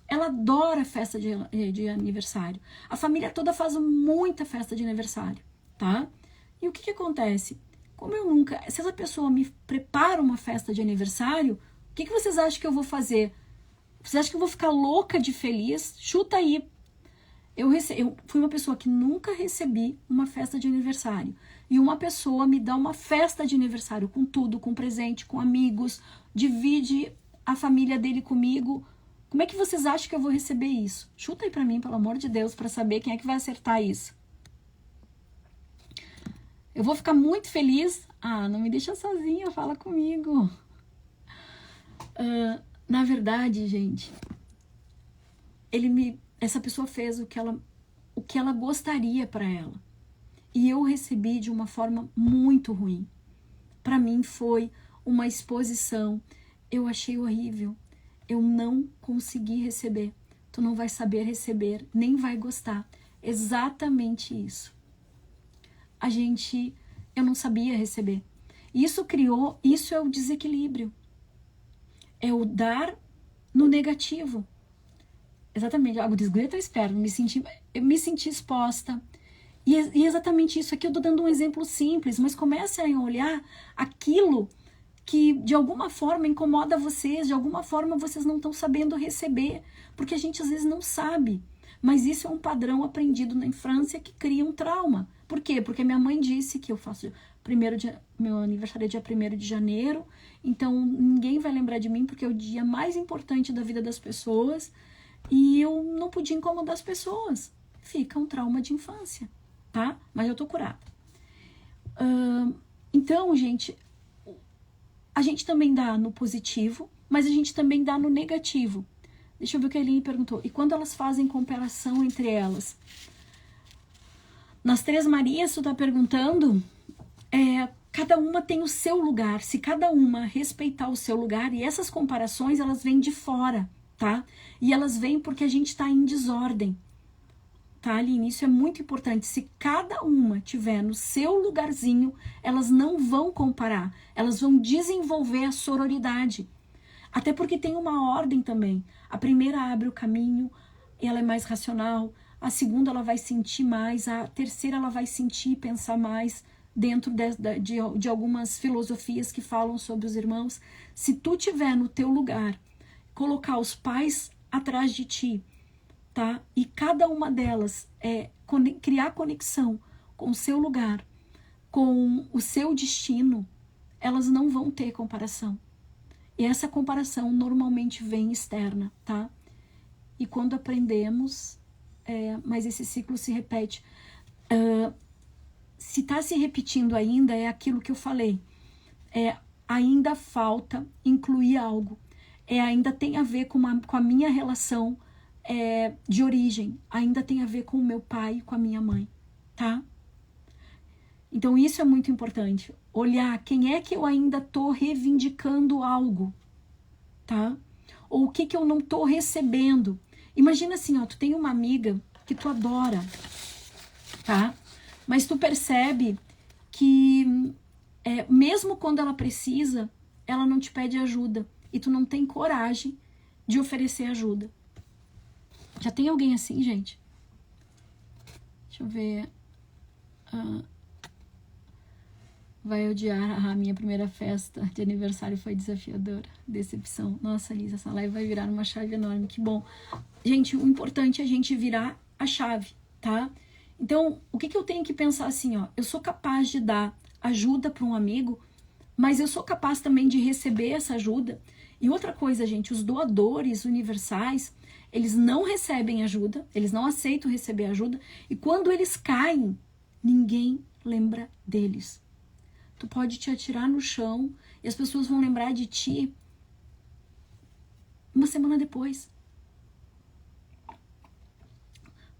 ela adora festa de aniversário. A família toda faz muita festa de aniversário, tá? E o que acontece? Como eu nunca... Se essa pessoa me prepara uma festa de aniversário, o que vocês acham que eu vou fazer? Vocês acham que eu vou ficar louca de feliz? Chuta aí. Eu fui uma pessoa que nunca recebi uma festa de aniversário. E uma pessoa me dá uma festa de aniversário com tudo, com presente, com amigos, divide a família dele comigo. Como é que vocês acham que eu vou receber isso? Chuta aí pra mim, pelo amor de Deus, pra saber quem é que vai acertar isso. Eu vou ficar muito feliz. Ah, não me deixa sozinha, fala comigo. Na verdade, gente, essa pessoa fez o que ela gostaria para ela. E eu recebi de uma forma muito ruim. Para mim foi uma exposição. Eu achei horrível. Eu não consegui receber. Tu não vai saber receber, nem vai gostar. Exatamente isso. Eu não sabia receber. Isso é o desequilíbrio. É o dar no negativo. Exatamente. Algo desgreta, eu espero. Eu me senti exposta. E exatamente isso aqui eu tô dando um exemplo simples, mas comecem a olhar aquilo que de alguma forma incomoda vocês, de alguma forma vocês não estão sabendo receber, porque a gente às vezes não sabe. Mas isso é um padrão aprendido na infância que cria um trauma. Por quê? Porque minha mãe disse que eu faço meu aniversário é dia 1º de janeiro, então ninguém vai lembrar de mim porque é o dia mais importante da vida das pessoas e eu não podia incomodar as pessoas. Fica um trauma de infância, tá? Mas eu tô curada. Então, gente, a gente também dá no positivo, mas a gente também dá no negativo. Deixa eu ver o que a Eline perguntou. E quando elas fazem comparação entre elas? Nas Três Marias, tu tá perguntando, cada uma tem o seu lugar. Se cada uma respeitar o seu lugar, e essas comparações, elas vêm de fora, tá? E elas vêm porque a gente tá em desordem. Tá, Aline? Isso é muito importante. Se cada uma tiver no seu lugarzinho, elas não vão comparar. Elas vão desenvolver a sororidade. Até porque tem uma ordem também. A primeira abre o caminho, ela é mais racional. A segunda, ela vai sentir mais. A terceira, ela vai sentir e pensar mais dentro de algumas filosofias que falam sobre os irmãos. Se tu tiver no teu lugar, colocar os pais atrás de ti, tá? E cada uma delas criar conexão com o seu lugar, com o seu destino, elas não vão ter comparação. E essa comparação normalmente vem externa, tá? E quando aprendemos, mas esse ciclo se repete. Se está se repetindo ainda, é aquilo que eu falei. Ainda falta incluir algo. Ainda tem a ver com a minha relação de origem. Ainda tem a ver com o meu pai e com a minha mãe, tá? Então isso é muito importante. Olhar quem é que eu ainda estou reivindicando algo, tá? Ou o que eu não estou recebendo. Imagina assim, ó, tu tem uma amiga que tu adora, tá? Mas tu percebe que mesmo quando ela precisa, ela não te pede ajuda. E tu não tem coragem de oferecer ajuda. Já tem alguém assim, gente? Deixa eu ver. Vai odiar. A minha primeira festa de aniversário foi desafiadora. Decepção. Nossa, Lisa, essa live vai virar uma chave enorme. Que bom. Gente, o importante é a gente virar a chave, tá? Então, o que eu tenho que pensar assim, ó? Eu sou capaz de dar ajuda para um amigo, mas eu sou capaz também de receber essa ajuda. E outra coisa, gente, os doadores universais, eles não recebem ajuda, eles não aceitam receber ajuda, e quando eles caem, ninguém lembra deles. Tu pode te atirar no chão e as pessoas vão lembrar de ti uma semana depois.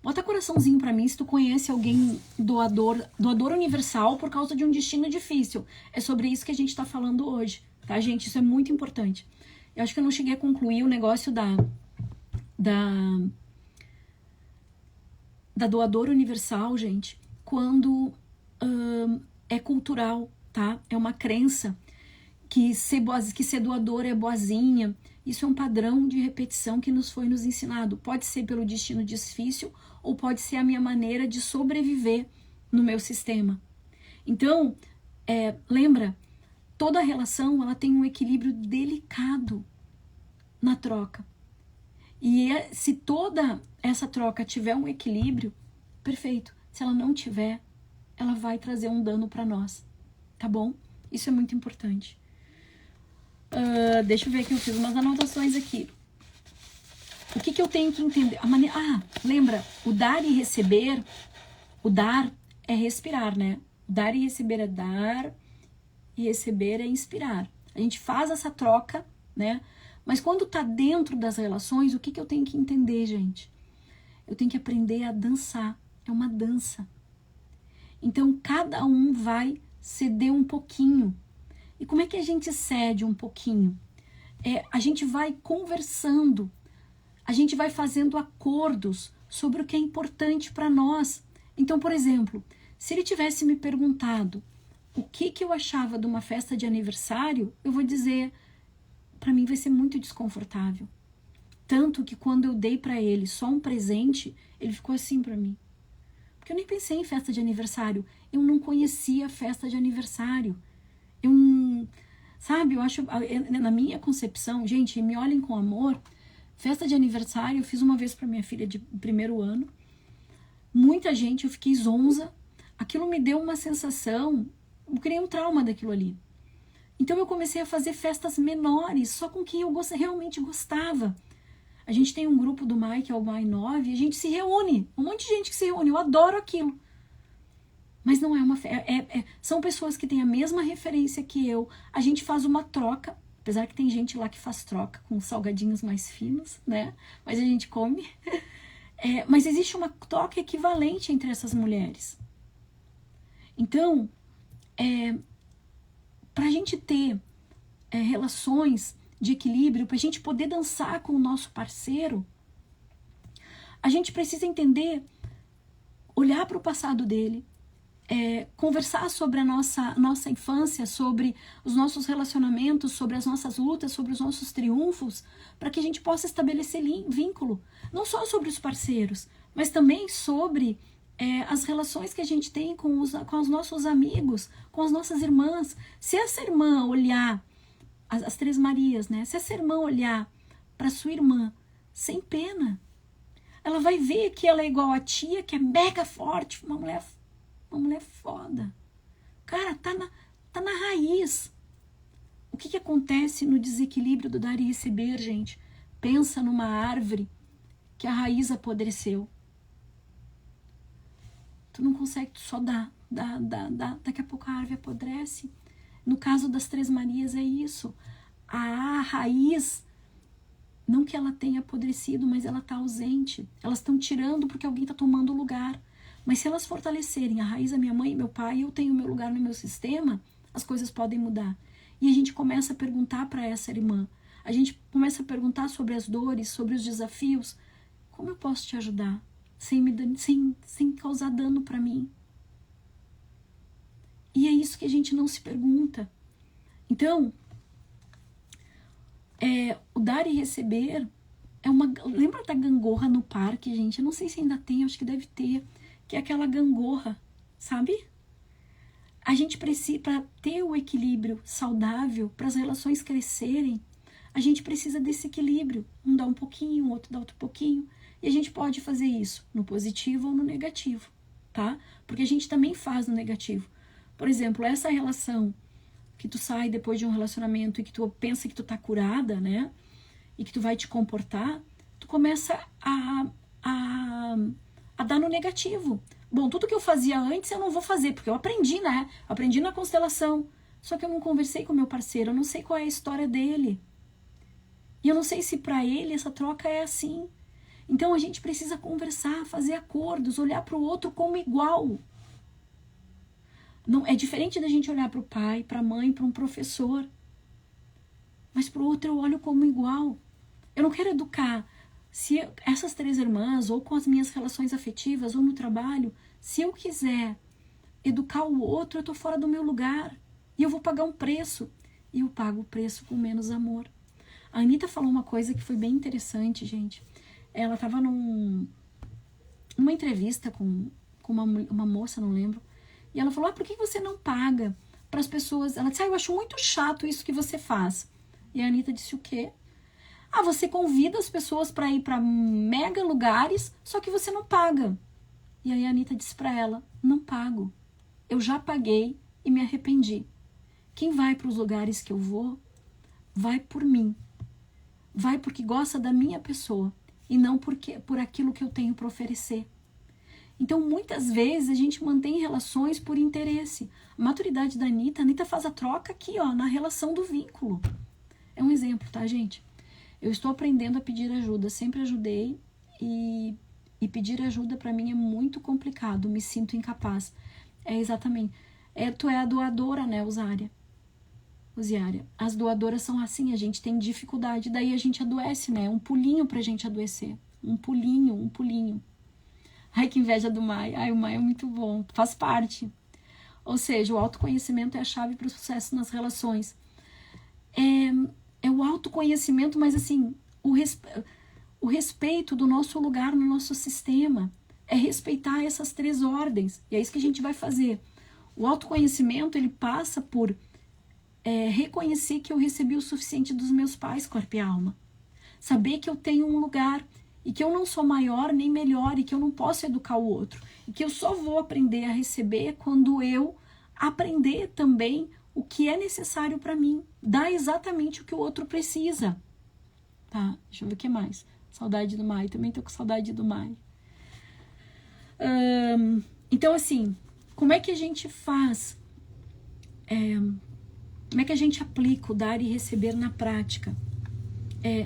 Bota coraçãozinho pra mim se tu conhece alguém doador universal por causa de um destino difícil. É sobre isso que a gente tá falando hoje, tá, gente? Isso é muito importante. Eu acho que eu não cheguei a concluir o negócio da doadora universal, gente, quando é cultural, tá? É uma crença que ser doadora é boazinha. Isso é um padrão de repetição que nos ensinado. Pode ser pelo destino difícil ou pode ser a minha maneira de sobreviver no meu sistema. Então, lembra, toda relação ela tem um equilíbrio delicado na troca. E se toda essa troca tiver um equilíbrio, perfeito. Se ela não tiver, ela vai trazer um dano para nós, tá bom? Isso é muito importante. Deixa eu ver aqui, eu fiz umas anotações aqui. O que eu tenho que entender? Lembra, o dar e receber, o dar é respirar, né? Dar e receber é dar, e receber é inspirar. A gente faz essa troca, né? Mas quando tá dentro das relações, o que eu tenho que entender, gente? Eu tenho que aprender a dançar. É uma dança. Então, cada um vai ceder um pouquinho. E como é que a gente cede um pouquinho? A gente vai conversando, a gente vai fazendo acordos sobre o que é importante para nós. Então, por exemplo, se ele tivesse me perguntado o que eu achava de uma festa de aniversário, eu vou dizer, para mim vai ser muito desconfortável. Tanto que quando eu dei para ele só um presente, ele ficou assim para mim. Porque eu nem pensei em festa de aniversário, eu não conhecia festa de aniversário. Sabe, eu acho, na minha concepção, gente, me olhem com amor, festa de aniversário eu fiz uma vez para minha filha de 1º ano, muita gente, eu fiquei zonza, aquilo me deu uma sensação, eu criei um trauma daquilo ali. Então eu comecei a fazer festas menores, só com quem eu realmente gostava. A gente tem um grupo do MAI, que é o MAI 9, e a gente se reúne, um monte de gente que se reúne, eu adoro aquilo. Mas não é uma festa, são pessoas que têm a mesma referência que eu, a gente faz uma troca, apesar que tem gente lá que faz troca com salgadinhos mais finos, né? Mas a gente come. Mas existe uma troca equivalente entre essas mulheres. Então, para a gente ter relações de equilíbrio, para a gente poder dançar com o nosso parceiro, a gente precisa entender, olhar para o passado dele, conversar sobre a nossa infância, sobre os nossos relacionamentos, sobre as nossas lutas, sobre os nossos triunfos, para que a gente possa estabelecer vínculo, não só sobre os parceiros, mas também sobre as relações que a gente tem com os nossos amigos, com as nossas irmãs. Se essa irmã olhar, as Três Marias, né? Se essa irmã olhar para sua irmã sem pena, ela vai ver que ela é igual a tia, que é mega forte, uma mulher foda. Cara, tá na raiz. O que acontece no desequilíbrio do dar e receber, gente? Pensa numa árvore que a raiz apodreceu. Tu não consegue, tu só dá. Daqui a pouco a árvore apodrece. No caso das Três Marias é isso. A raiz, não que ela tenha apodrecido, mas ela tá ausente. Elas estão tirando porque alguém tá tomando o lugar. Mas se elas fortalecerem a raiz da minha mãe e meu pai, eu tenho meu lugar no meu sistema, as coisas podem mudar. E a gente começa a perguntar para essa irmã, a gente começa a perguntar sobre as dores, sobre os desafios. Como eu posso te ajudar sem causar dano para mim? E é isso que a gente não se pergunta. Então, o dar e receber lembra da gangorra no parque, gente? Eu não sei se ainda tem, acho que deve ter. Que é aquela gangorra, sabe? A gente precisa, para ter o equilíbrio saudável, para as relações crescerem, a gente precisa desse equilíbrio. Um dá um pouquinho, o outro dá outro pouquinho. E a gente pode fazer isso no positivo ou no negativo, tá? Porque a gente também faz no negativo. Por exemplo, essa relação que tu sai depois de um relacionamento e que tu pensa que tu tá curada, né? E que tu vai te comportar, tu começa a dar no negativo. Bom, tudo que eu fazia antes eu não vou fazer, porque eu aprendi, né? Aprendi na constelação. Só que eu não conversei com meu parceiro, eu não sei qual é a história dele. E eu não sei se para ele essa troca é assim. Então a gente precisa conversar, fazer acordos, olhar para o outro como igual. Não, é diferente da gente olhar para o pai, para a mãe, para um professor. Mas para o outro eu olho como igual. Eu não quero educar. Se essas três irmãs, ou com as minhas relações afetivas, ou no trabalho, se eu quiser educar o outro, eu tô fora do meu lugar. E eu vou pagar um preço. E eu pago o preço com menos amor. A Anitta falou uma coisa que foi bem interessante, gente. Ela tava numa entrevista com uma moça, não lembro. E ela falou, por que você não paga para as pessoas? Ela disse, eu acho muito chato isso que você faz. E a Anitta disse o quê? Você convida as pessoas para ir para mega lugares, só que você não paga. E aí a Anitta disse para ela, não pago. Eu já paguei e me arrependi. Quem vai para os lugares que eu vou, vai por mim. Vai porque gosta da minha pessoa e não por aquilo que eu tenho para oferecer. Então, muitas vezes, a gente mantém relações por interesse. A maturidade da Anitta, a Anitta faz a troca aqui, ó, na relação do vínculo. É um exemplo, tá, gente? Eu estou aprendendo a pedir ajuda, sempre ajudei e pedir ajuda para mim é muito complicado, me sinto incapaz. Exatamente. Tu é a doadora, né, Usiária? As doadoras são assim, a gente tem dificuldade, daí a gente adoece, né? Um pulinho pra gente adoecer. Um pulinho. Ai, que inveja do Mai. Ai, o Mai é muito bom, faz parte. Ou seja, o autoconhecimento é a chave para o sucesso nas relações. É o autoconhecimento, mas assim, o respeito do nosso lugar no nosso sistema. É respeitar essas três ordens. E é isso que a gente vai fazer. O autoconhecimento, ele passa por reconhecer que eu recebi o suficiente dos meus pais, corpo e alma. Saber que eu tenho um lugar e que eu não sou maior nem melhor e que eu não posso educar o outro e que eu só vou aprender a receber quando eu aprender também o que é necessário para mim, dar exatamente o que o outro precisa. Tá, deixa eu ver o que mais. Saudade do Mai, também tô com saudade do Mai. Então, assim, como é que a gente faz? Como é que a gente aplica o dar e receber na prática?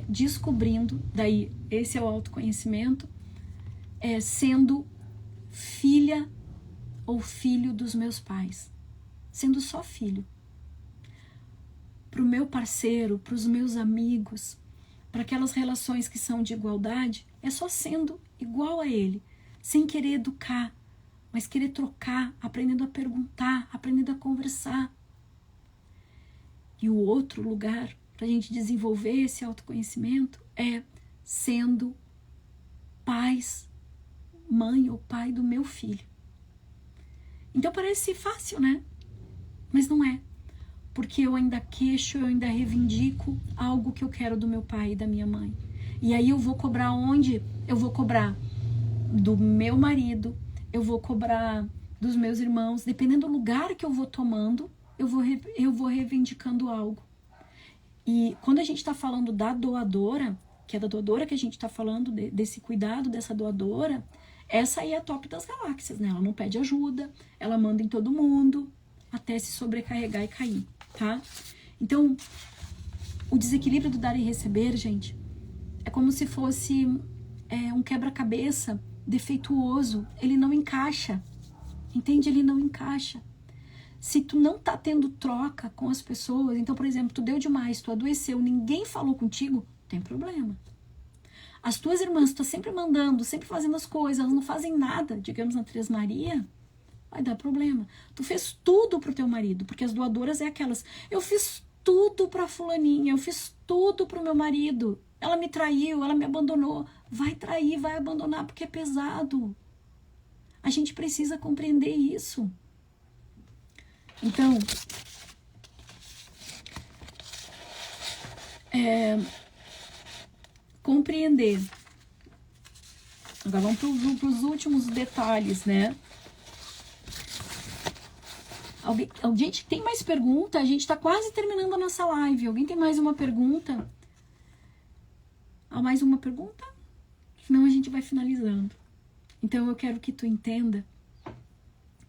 Descobrindo, daí, esse é o autoconhecimento, sendo filha ou filho dos meus pais. Sendo só filho. Para o meu parceiro, para os meus amigos, para aquelas relações que são de igualdade, é só sendo igual a ele, sem querer educar, mas querer trocar, aprendendo a perguntar, aprendendo a conversar. E o outro lugar para a gente desenvolver esse autoconhecimento é sendo pais, mãe ou pai do meu filho. Então parece fácil, né? Mas não é. Porque eu ainda queixo, eu ainda reivindico algo que eu quero do meu pai e da minha mãe. E aí eu vou cobrar onde? Eu vou cobrar do meu marido, eu vou cobrar dos meus irmãos, dependendo do lugar que eu vou tomando, eu vou reivindicando algo. E quando a gente está falando da doadora, que é da doadora que a gente está falando, desse cuidado dessa doadora, essa aí é a top das galáxias, né? Ela não pede ajuda, ela manda em todo mundo, até se sobrecarregar e cair, tá? Então, o desequilíbrio do dar e receber, gente, é como se fosse um quebra-cabeça defeituoso. Ele não encaixa, entende? Ele não encaixa. Se tu não tá tendo troca com as pessoas, então, por exemplo, tu deu demais, tu adoeceu, ninguém falou contigo, tem problema. As tuas irmãs, tu tá sempre mandando, sempre fazendo as coisas, elas não fazem nada, digamos na Três Maria, vai dar problema. Tu fez tudo pro teu marido, porque as doadoras é aquelas, eu fiz tudo pra fulaninha, eu fiz tudo pro meu marido, ela me traiu, ela me abandonou. Vai trair, vai abandonar, porque é pesado. A gente precisa compreender isso. Então, compreender. Agora vamos para os últimos detalhes, né? Alguém tem mais pergunta? A gente está quase terminando a nossa live. Alguém tem mais uma pergunta? Mais uma pergunta? Senão a gente vai finalizando. Então eu quero que tu entenda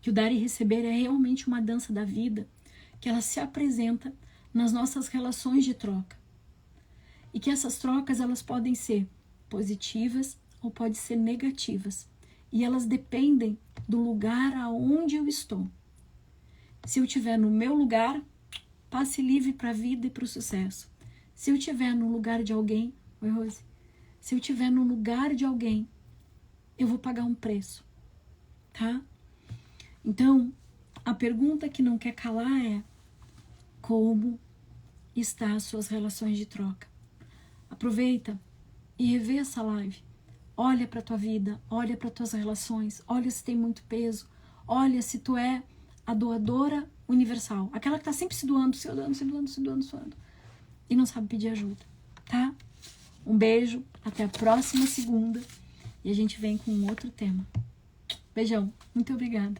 que o dar e receber é realmente uma dança da vida, que ela se apresenta nas nossas relações de troca. E que essas trocas, elas podem ser positivas ou podem ser negativas. E elas dependem do lugar aonde eu estou. Se eu estiver no meu lugar, passe livre para a vida e para o sucesso. Se eu estiver no lugar de alguém, oi Rose, se eu estiver no lugar de alguém, eu vou pagar um preço, tá? Então, a pergunta que não quer calar é: como estão as suas relações de troca? Aproveita e revê essa live. Olha para tua vida, olha para tuas relações, olha se tem muito peso, olha se tu é a doadora universal, aquela que tá sempre se doando, e não sabe pedir ajuda, tá? Um beijo, até a próxima segunda e a gente vem com um outro tema. Beijão, muito obrigada.